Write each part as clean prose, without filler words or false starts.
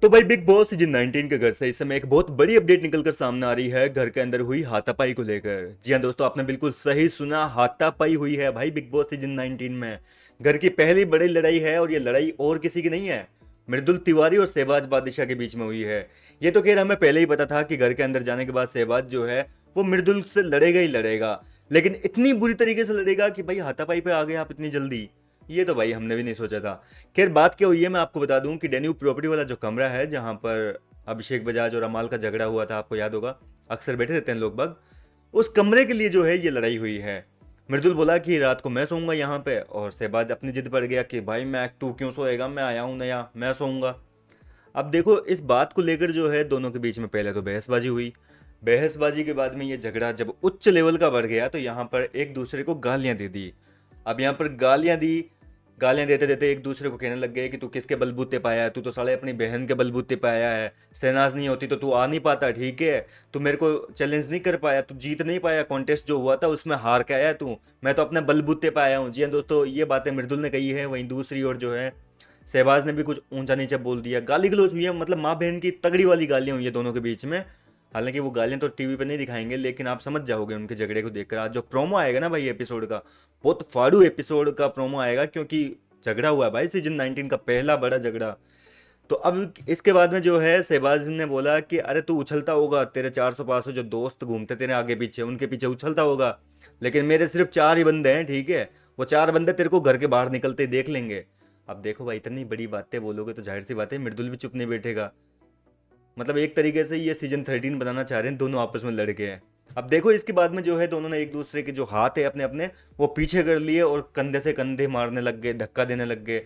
तो भाई big boss season 19 के घर से इस समय एक बहुत बड़ी अपडेट निकलकर सामने आ रही है घर के अंदर हुई हाथापाई को लेकर। जी हाँ दोस्तों, आपने बिल्कुल सही सुना, हाथापाई हुई है भाई बिग बॉस सीजन 19 में। घर की पहली बड़ी लड़ाई है और ये लड़ाई और किसी की नहीं है, मृदुल तिवारी और शहबाज बादशाह के बीच में हुई है। ये तो खैर हमें पहले ही पता था कि घर के अंदर जाने के बाद शहबाज जो है वो मृदुल से लड़ेगा ही लड़ेगा, लेकिन इतनी बुरी तरीके से लड़ेगा कि भाई हाथापाई पे आ गए आप इतनी जल्दी, ये तो भाई हमने भी नहीं सोचा था। खैर बात क्या हुई है मैं आपको बता दूं कि डेन्यू प्रॉपर्टी वाला जो कमरा है जहां पर अभिषेक बजाज और अमाल का झगड़ा हुआ था, आपको याद होगा, अक्सर बैठे रहते हैं लोग बाग, उस कमरे के लिए जो है ये लड़ाई हुई है। मृदुल बोला कि रात को मैं सोऊंगा यहाँ पे, और शहबाज अपनी जिद पड़ गया कि भाई मैं, तू क्यों सोएगा, मैं आया हूँ नया, मैं सोऊंगा। अब देखो इस बात को लेकर जो है दोनों के बीच में पहले तो बहसबाजी हुई। बहसबाजी के बाद में ये झगड़ा जब उच्च लेवल का बढ़ गया तो यहाँ पर एक दूसरे को गालियां दे दी। अब यहाँ पर गालियां दी, गालियां देते देते एक दूसरे को कहने लग गए कि तू किसके बलबूते पे आया है, तू तो साले अपनी बहन के बलबूते पे आया है, शहनाज नहीं होती तो तू आ नहीं पाता, ठीक है, तू मेरे को चैलेंज नहीं कर पाया, तू जीत नहीं पाया, कॉन्टेस्ट जो हुआ था उसमें हार के आया तू, मैं तो अपने बलबूते पे आया हूँ। जी हाँ दोस्तों, ये बातें मृदुल ने कही है। वहीं दूसरी ओर जो है शहबाज ने भी कुछ ऊंचा नीचा बोल दिया, गाली गलौज हुई है, मतलब माँ बहन की तगड़ी वाली गालियां हुई है दोनों के बीच में। हालांकि वो गालियां तो टीवी पे नहीं दिखाएंगे, लेकिन आप समझ जाओगे उनके झगड़े को देखकर। आज जो प्रोमो आएगा ना भाई एपिसोड का, बहुत फाड़ू एपिसोड का प्रोमो आएगा, क्योंकि झगड़ा हुआ है भाई सीजन 19 का पहला बड़ा झगड़ा। तो अब इसके बाद में जो है शहबाज ने बोला कि अरे तू उछलता होगा, तेरे 400-500 जो दोस्त घूमते तेरे आगे पीछे उनके पीछे उछलता होगा, लेकिन मेरे सिर्फ 4 ही बंदे हैं, ठीक है, वो 4 बंदे तेरे को घर के बाहर निकलते ही देख लेंगे। अब देखो भाई, इतनी बड़ी बातें बोलोगे तो जाहिर सी बात है मृदुल भी चुप नहीं बैठेगा। मतलब एक तरीके से ये सीजन 13 बनाना चाह रहे हैं, दोनों आपस में लड़के हैं। अब देखो इसके बाद में जो है दोनों ने एक दूसरे के जो हाथ है अपने अपने वो पीछे कर लिए और कंधे से कंधे मारने लग गए, धक्का देने लग गए।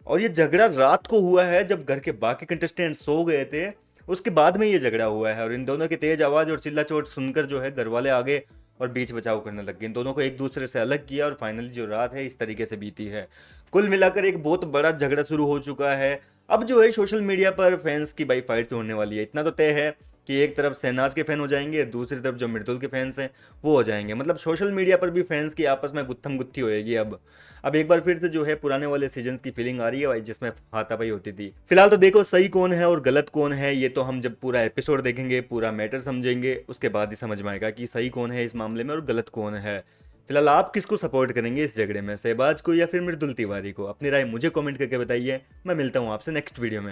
और ये झगड़ा रात को हुआ है जब घर के बाकी कंटेस्टेंट सो गए थे, उसके बाद में ये झगड़ा हुआ है। और इन दोनों की तेज आवाज और चिल्ला चोट सुनकर जो है घर वाले आ गए और बीच बचाव करने लग गए, इन दोनों को एक दूसरे से अलग किया, और फाइनली जो रात है इस तरीके से बीती है। कुल मिलाकर एक बहुत बड़ा झगड़ा शुरू हो चुका है। अब जो है सोशल मीडिया पर फैंस की भाई फाइट तो होने वाली है, इतना तो तय है कि एक तरफ शहनाज के फैन हो जाएंगे और दूसरी तरफ जो मृदुल के फैंस हैं वो हो जाएंगे। मतलब सोशल मीडिया पर भी फैंस की आपस में गुत्थम गुत्थी होएगी। अब एक बार फिर से जो है पुराने वाले सीजन्स की फीलिंग आ रही है भाई, जिसमें हाथापाई होती थी। फिलहाल तो देखो सही कौन है और गलत कौन है, ये तो हम जब पूरा एपिसोड देखेंगे, पूरा मैटर समझेंगे, उसके बाद ही समझ में आएगा कि सही कौन है इस मामले में और गलत कौन है। फिलहाल आप किसको सपोर्ट करेंगे इस झगड़े में, शहबाज को या फिर मृदुल तिवारी को? अपनी राय मुझे कमेंट करके बताइए। मैं मिलता हूँ आपसे नेक्स्ट वीडियो में।